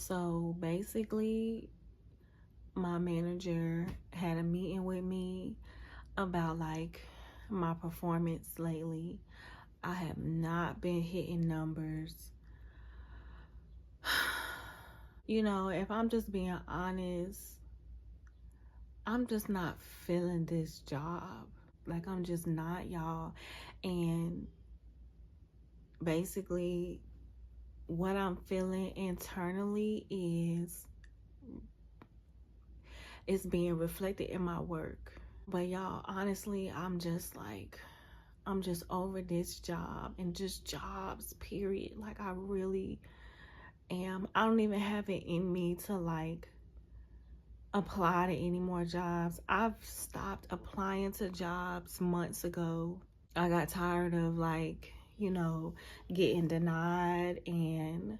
So basically, my manager had a meeting with me about like my performance lately. I have not been hitting numbers. You know, if I'm just being honest, I'm just not feeling this job. Like, I'm just not, y'all. And basically, what I'm feeling internally is it's being reflected in my work. But y'all, honestly, I'm just over this job and just jobs, period. Like, I really am. I don't even have it in me to like apply to any more jobs. I've stopped applying to jobs months ago. I got tired of like, you know, getting denied and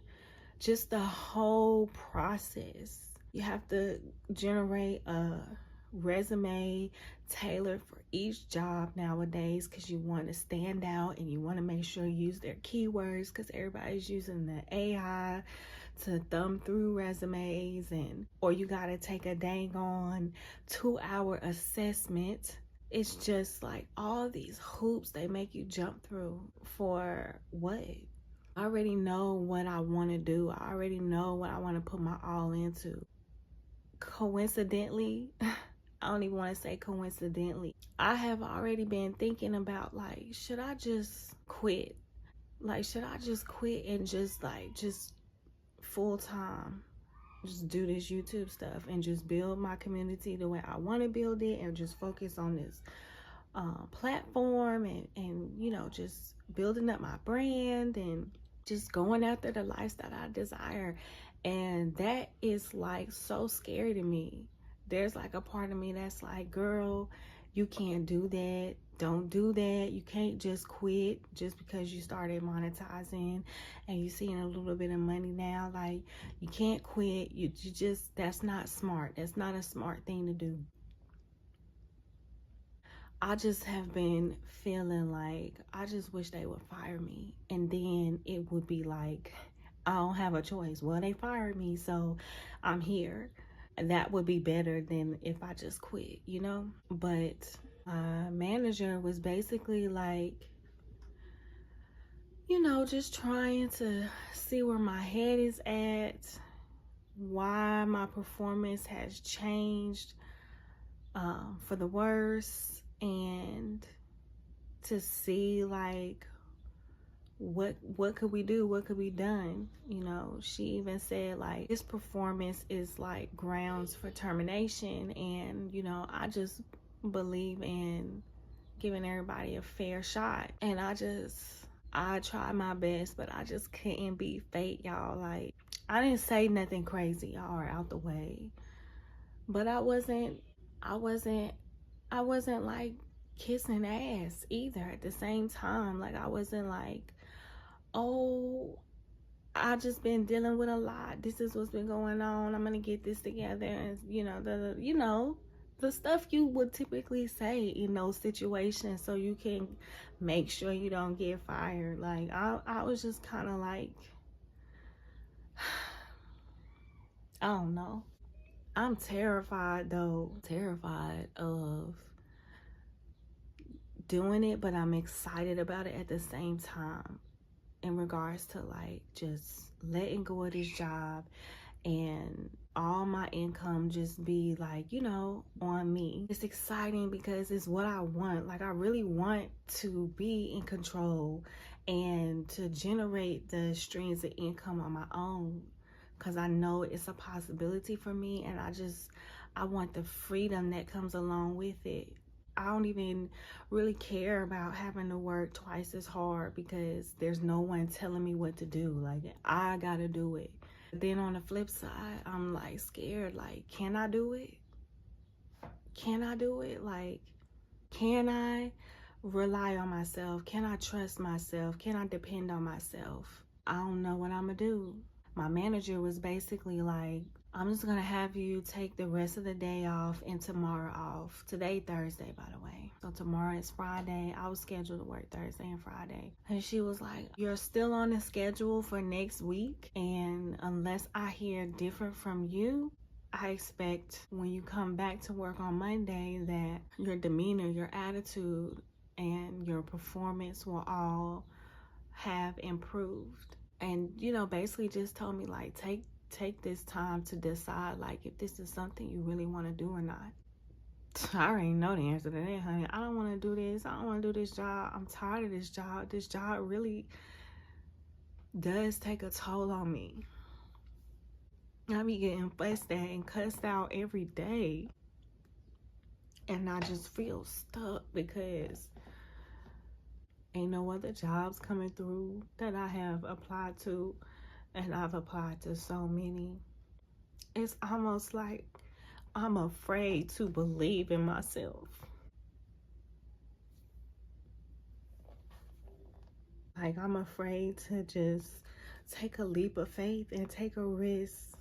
just the whole process. You have to generate a resume tailored for each job nowadays because you want to stand out and you want to make sure you use their keywords because everybody's using the AI to thumb through resumes, and or you got to take a dang on 2-hour assessment. It's just like all these hoops they make you jump through for what? I already know what I want to do. I already know what I want to put my all into. Coincidentally, I don't even want to say coincidentally, I have already been thinking about like, should I just quit? Like, should I just quit and just full time just do this YouTube stuff and just build my community the way I want to build it and just focus on this platform and you know, just building up my brand and just going after the lifestyle I desire. And that is like so scary to me. There's like a part of me that's like, girl, you can't do that. Don't do that. You can't just quit just because you started monetizing and you're seeing a little bit of money now. Like, you can't quit. You just, that's not smart. That's not a smart thing to do. I just have been feeling like I just wish they would fire me. And then it would be like, I don't have a choice. Well, they fired me, so I'm here. That would be better than if I just quit, you know? But my manager was basically like, you know, just trying to see where my head is at, why my performance has changed for the worse, and to see like what could we do, what could be done. You know, she even said like this performance is like grounds for termination, and you know, I just believe in giving everybody a fair shot, and I tried my best, but I just couldn't beat fate, y'all. Like, I didn't say nothing crazy, y'all are out the way, but I wasn't like kissing ass either at the same time. Like, I wasn't like, oh, I just been dealing with a lot. This is what's been going on. I'm gonna get this together, and you know, the stuff you would typically say in those situations so you can make sure you don't get fired. Like, I was just kind of like, I don't know. I'm terrified though, terrified of doing it, but I'm excited about it at the same time in regards to like just letting go of this job and all my income just be like, you know, on me. It's exciting because it's what I want. Like, I really want to be in control and to generate the streams of income on my own, because I know it's a possibility for me, and I want the freedom that comes along with it. I don't even really care about having to work twice as hard because there's no one telling me what to do. Like, I gotta do it. Then on the flip side, I'm like scared. Like, can I do it? Can I do it? Like, can I rely on myself? Can I trust myself? Can I depend on myself? I don't know what I'm gonna do. My manager was basically like, I'm just gonna have you take the rest of the day off and tomorrow off. Today, Thursday, by the way. So tomorrow is Friday. I was scheduled to work Thursday and Friday. And she was like, you're still on the schedule for next week. And unless I hear different from you, I expect when you come back to work on Monday that your demeanor, your attitude, and your performance will all have improved. And, you know, basically just told me, like, take this time to decide, like, if this is something you really want to do or not. I already know the answer to that, honey. I don't want to do this. I don't want to do this job. I'm tired of this job. This job really does take a toll on me. I be getting fussed at and cussed out every day. And I just feel stuck because ain't no other jobs coming through that I have applied to. And I've applied to so many. It's almost like I'm afraid to believe in myself. Like, I'm afraid to just take a leap of faith and take a risk.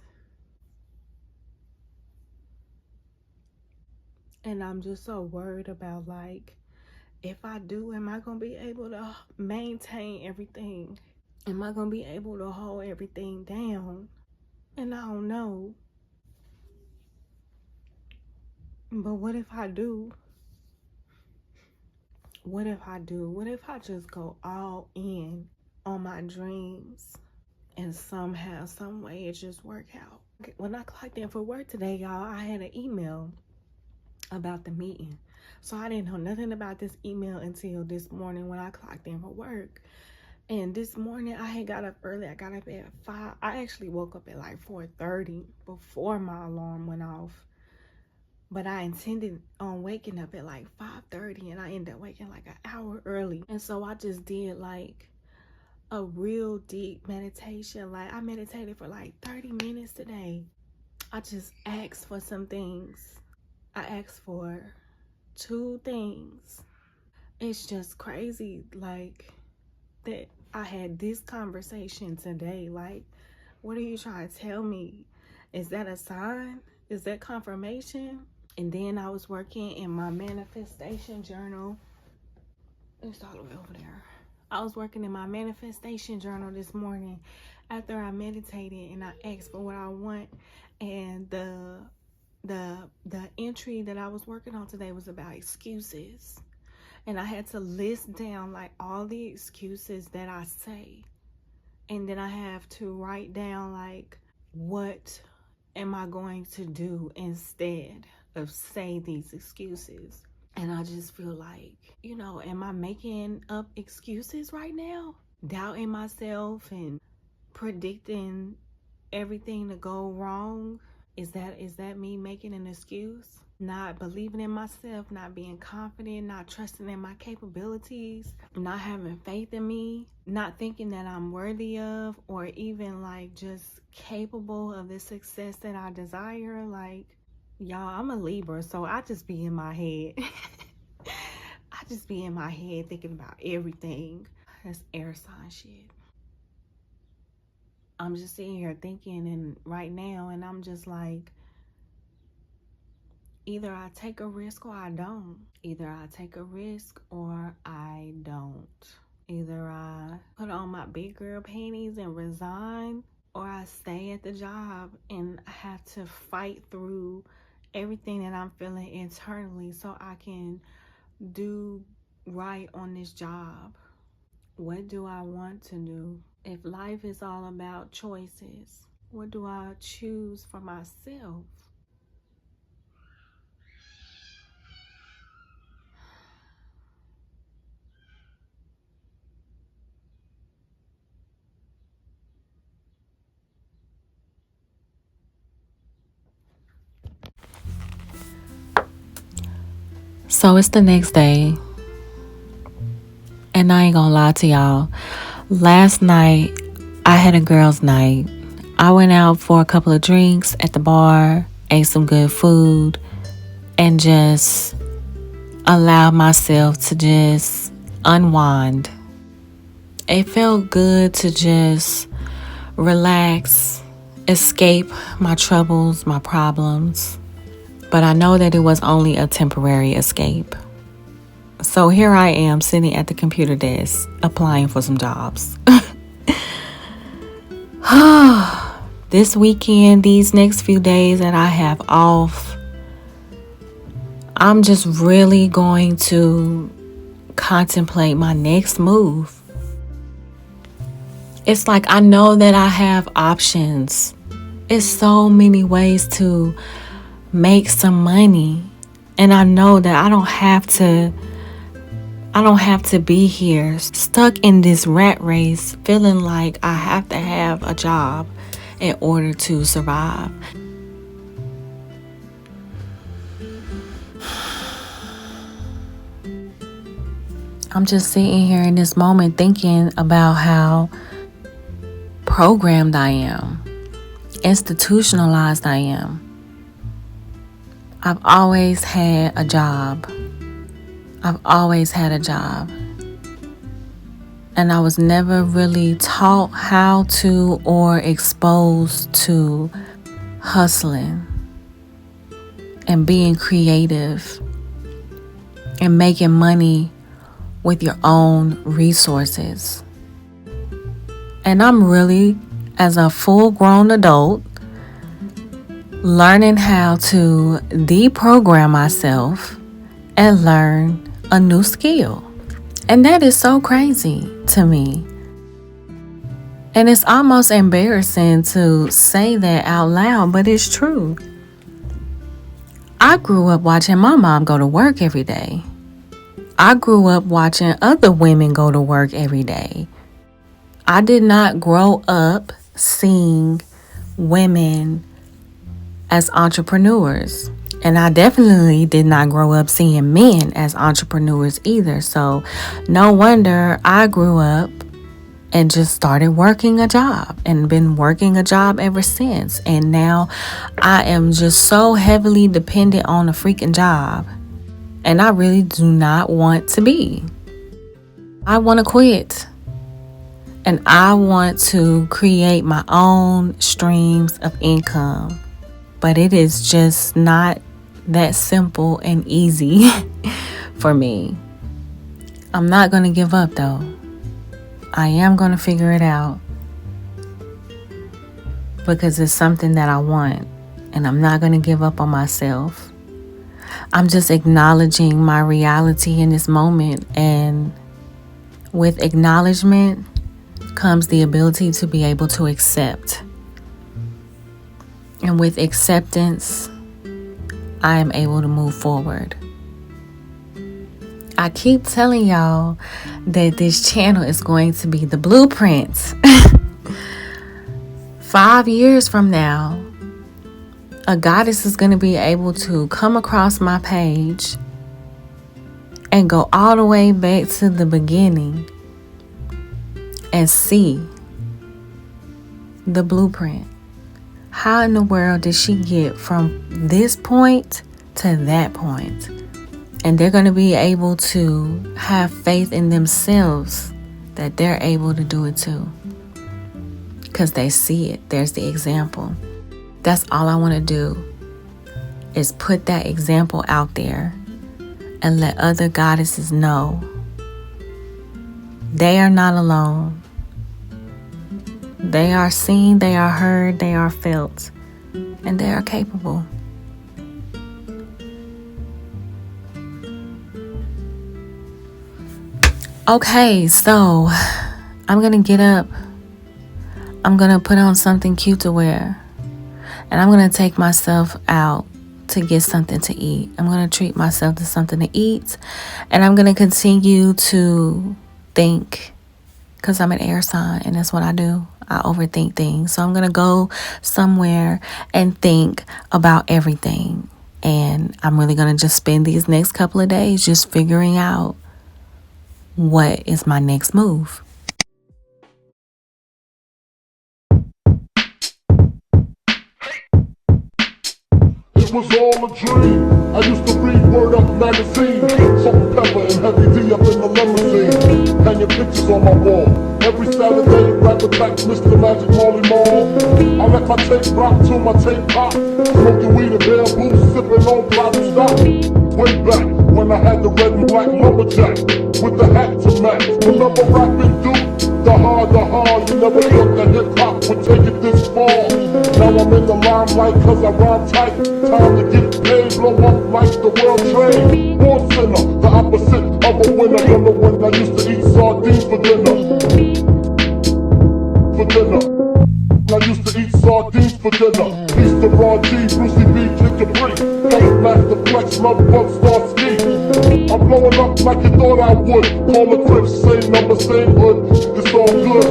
And I'm just so worried about, like, if I do, am I going to be able to maintain everything? Am I going to be able to hold everything down? And I don't know. But what if I do? What if I do? What if I just go all in on my dreams and somehow, some way it just work out? When I clocked in for work today, y'all, I had an email about the meeting. So I didn't know nothing about this email until this morning when I clocked in for work. And this morning I had got up early. I got up at 5. I actually woke up at like 4:30 before my alarm went off. But I intended on waking up at like 5:30 and I ended up waking like an hour early. And so I just did like a real deep meditation. Like, I meditated for like 30 minutes today. I just asked for some things. I asked for 2 things. It's just crazy, like, that I had this conversation today. Like, what are you trying to tell me? Is that a sign? Is that confirmation? And then I was working in my manifestation journal. It's all the way over there. I was working in my manifestation journal this morning after I meditated and I asked for what I want. And the entry that I was working on today was about excuses. And I had to list down like all the excuses that I say. And then I have to write down like, what am I going to do instead of say these excuses? And I just feel like, you know, am I making up excuses right now? Doubting myself and predicting everything to go wrong? Is that me making an excuse? Not believing in myself, not being confident, not trusting in my capabilities, not having faith in me, not thinking that I'm worthy of or even like just capable of the success that I desire. Like, y'all, I'm a Libra, so I just be in my head. I just be in my head thinking about everything. That's air sign shit. I'm just sitting here thinking and right now, and I'm just like, either I take a risk or I don't. Either I take a risk or I don't. Either I put on my big girl panties and resign, or I stay at the job and I have to fight through everything that I'm feeling internally so I can do right on this job. What do I want to do? If life is all about choices, what do I choose for myself? So it's the next day, and I ain't gonna lie to y'all. Last night, I had a girls' night. I went out for a couple of drinks at the bar, ate some good food, and just allowed myself to just unwind. It felt good to just relax escape my troubles, my problems, but I know that it was only a temporary escape. So here I am sitting at the computer desk applying for some jobs. This weekend, these next few days that I have off, I'm just really going to contemplate my next move. It's like I know that I have options. It's so many ways to make some money. And I know that I don't have to be here stuck in this rat race feeling like I have to have a job in order to survive. I'm just sitting here in this moment thinking about how programmed I am, institutionalized I am. I've always had a job. I've always had a job. And I was never really taught how to or exposed to hustling and being creative and making money with your own resources. And I'm really, as a full-grown adult, learning how to deprogram myself and learn a new skill. And that is so crazy to me. And it's almost embarrassing to say that out loud, but it's true. I grew up watching my mom go to work every day. I grew up watching other women go to work every day. I did not grow up seeing women as entrepreneurs. And I definitely did not grow up seeing men as entrepreneurs either. So no wonder I grew up and just started working a job and been working a job ever since. And now I am just so heavily dependent on a freaking job. And I really do not want to be. I want to quit. And I want to create my own streams of income. But it is just not that simple and easy for me. I'm not going to give up though. I am going to figure it out. Because it's something that I want. And I'm not going to give up on myself. I'm just acknowledging my reality in this moment. And with acknowledgement comes the ability to be able to accept. And with acceptance, I am able to move forward. I keep telling y'all that this channel is going to be the blueprint. 5 years from now, a goddess is going to be able to come across my page and go all the way back to the beginning and see the blueprint. How in the world did she get from this point to that point? And they're going to be able to have faith in themselves that they're able to do it too. Because they see it. There's the example. That's all I want to do is put that example out there and let other goddesses know they are not alone. They are seen, they are heard, they are felt, and they are capable. Okay, so I'm going to get up. I'm going to put on something cute to wear. And I'm going to take myself out to get something to eat. I'm going to treat myself to something to eat. And I'm going to continue to think. Because I'm an air sign and that's what I do. I overthink things. So I'm going to go somewhere and think about everything. And I'm really going to just spend these next couple of days just figuring out what is my next move. It was all a dream. I used to read Word Up magazine. Salt and pepper and heavy D up in the limousine. Hanging pictures on my wall. Every Saturday, right back Mr. Magic Molly Mall. I let my tape rock till my tape pop. Smoking weed and bamboo, sipping on bottle stop. Way back when I had the red and black lumberjack with the hat to match. Remember rapping Duke? The hard, you never thought that hip hop would take it this far. Now I'm in the limelight cause I rhyme tight. Time to get paid, blow up like the world trade. Born sinner, the opposite of a winner. Remember when I used to eat sardines for dinner? For dinner. I used to eat sardines for dinner. East to Raw G, Brucey B, Kid Capri. Funk Master Flex, Love Bug, Star Ski. I'm blowing up like you thought I would. Call the Crips, same number, same hood. It's all good.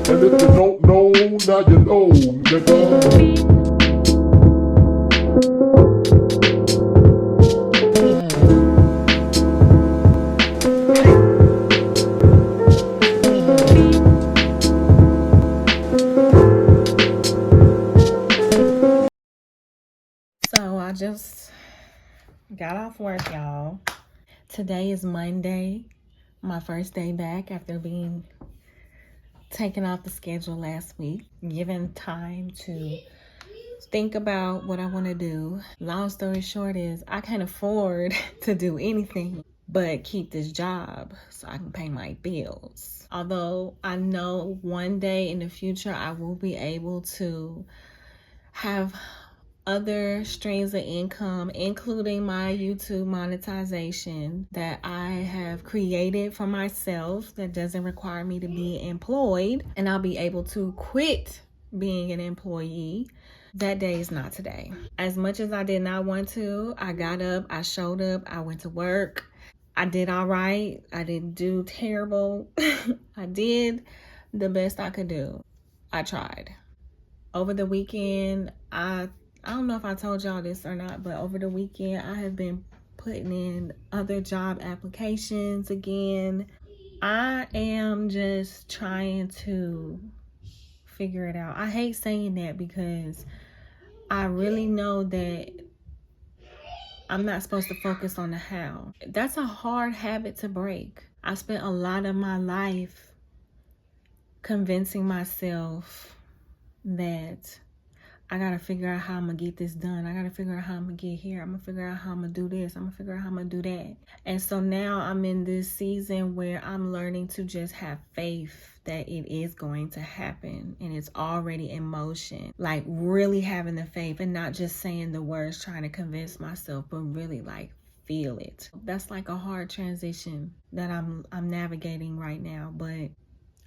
And if you don't know, now you know, nigga. So I just got off work, y'all. Today is Monday, my first day back after being taken off the schedule last week, given time to think about what I want to do. Long story short is I can't afford to do anything but keep this job so I can pay my bills. Although I know one day in the future I will be able to have other streams of income, including my YouTube monetization that I have created for myself that doesn't require me to be employed, and I'll be able to quit being an employee. That day is not today. As much as I did not want to, I got up, I showed up, I went to work. I did all right. I didn't do terrible. I did the best I could do. I tried. Over the weekend, I don't know if I told y'all this or not, but over the weekend I have been putting in other job applications again. I am just trying to figure it out. I hate saying that because I really know that I'm not supposed to focus on the how. That's a hard habit to break. I spent a lot of my life convincing myself that I gotta figure out how I'm gonna get this done. I gotta figure out how I'm gonna get here. I'm gonna figure out how I'm gonna do this. I'm gonna figure out how I'm gonna do that. And so now I'm in this season where I'm learning to just have faith that it is going to happen and it's already in motion. Like really having the faith and not just saying the words trying to convince myself, but really like feel it. That's like a hard transition that I'm navigating right now, but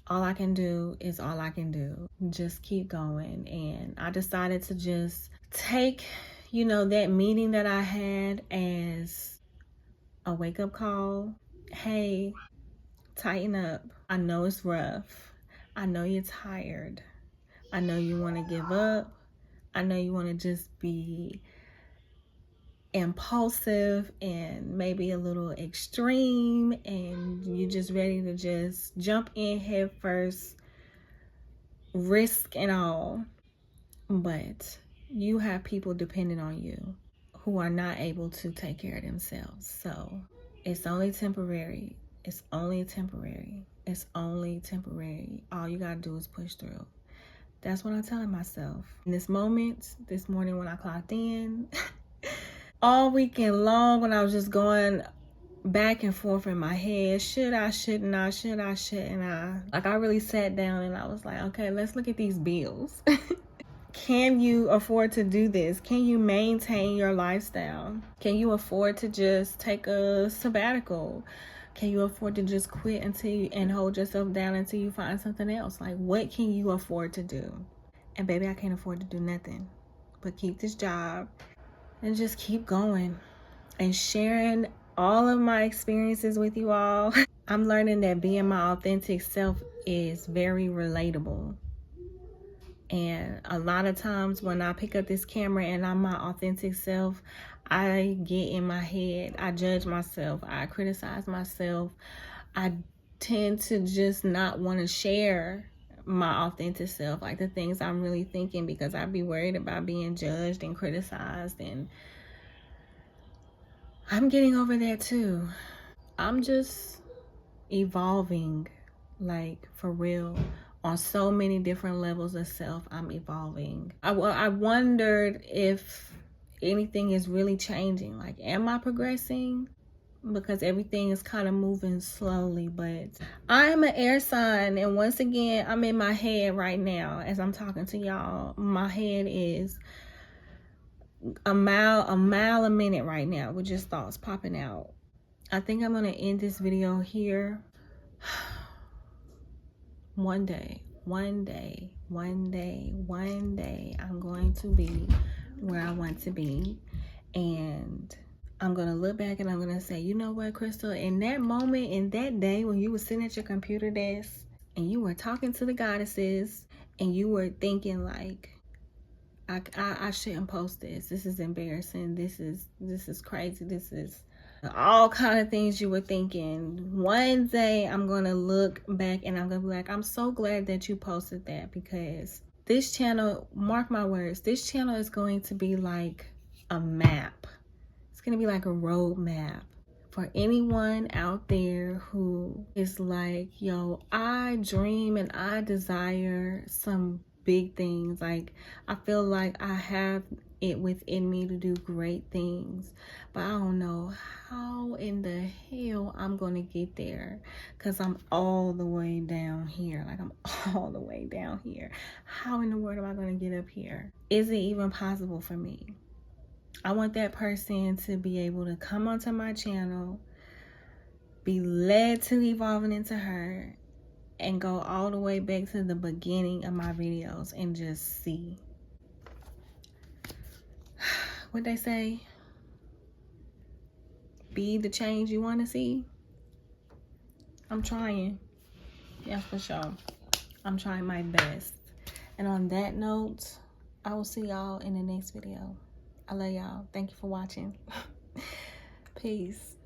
all I can do is all I can do. Just keep going. And I decided to just take, that meeting that I had as a wake-up call. Hey, tighten up. I know it's rough. I know you're tired. I know you want to give up. I know you want to just be impulsive and maybe a little extreme, and you're just ready to just jump in head first, risk and all. But you have people depending on you who are not able to take care of themselves. So it's only temporary. It's only temporary. It's only temporary. All you gotta do is push through. That's what I'm telling myself. In this moment, this morning when I clocked in, all weekend long when I was just going back and forth in my head, should I, shouldn't I, should I, shouldn't I? Like I really sat down and I was like, okay, let's look at these bills. Can you afford to do this? Can you maintain your lifestyle? Can you afford to just take a sabbatical? Can you afford to just quit and hold yourself down until you find something else? Like, what can you afford to do? And baby, I can't afford to do nothing but keep this job and just keep going and sharing all of my experiences with you all. I'm learning that being my authentic self is very relatable. And a lot of times when I pick up this camera and I'm my authentic self, I get in my head, I judge myself, I criticize myself. I tend to just not want to share my authentic self, like the things I'm really thinking, because I'd be worried about being judged and criticized. And I'm getting over that too. I'm just evolving, like for real, on so many different levels of self. I'm evolving. I wondered if anything is really changing. Like, am I progressing? Because everything is kind of moving slowly. But I'm an air sign, and once again, I'm in my head right now as I'm talking to y'all. My head is a mile a minute right now with just thoughts popping out. I think I'm gonna end this video here. One day I'm going to be where I want to be, and I'm gonna look back and I'm gonna say, you know what, Crystal, in that moment, in that day when you were sitting at your computer desk and you were talking to the goddesses and you were thinking like, I shouldn't post this. This is embarrassing. This is crazy. This is all kind of things you were thinking. One day I'm going to look back and I'm going to be like, I'm so glad that you posted that, because this channel, mark my words, this channel is going to be like a map. It's going to be like a road map for anyone out there who is like, yo, I dream and I desire some big things. Like, I feel like I have it within me to do great things, but I don't know how in the hell I'm gonna get there, because I'm all the way down here. Like, I'm all the way down here. How in the world am I gonna get up here? Is it even possible for me? I want that person to be able to come onto my channel, be led to evolving into her, and go all the way back to the beginning of my videos and just see. What they say? Be the change you want to see. I'm trying. Yes, for sure. I'm trying my best. And on that note, I will see y'all in the next video. I love y'all. Thank you for watching. Peace.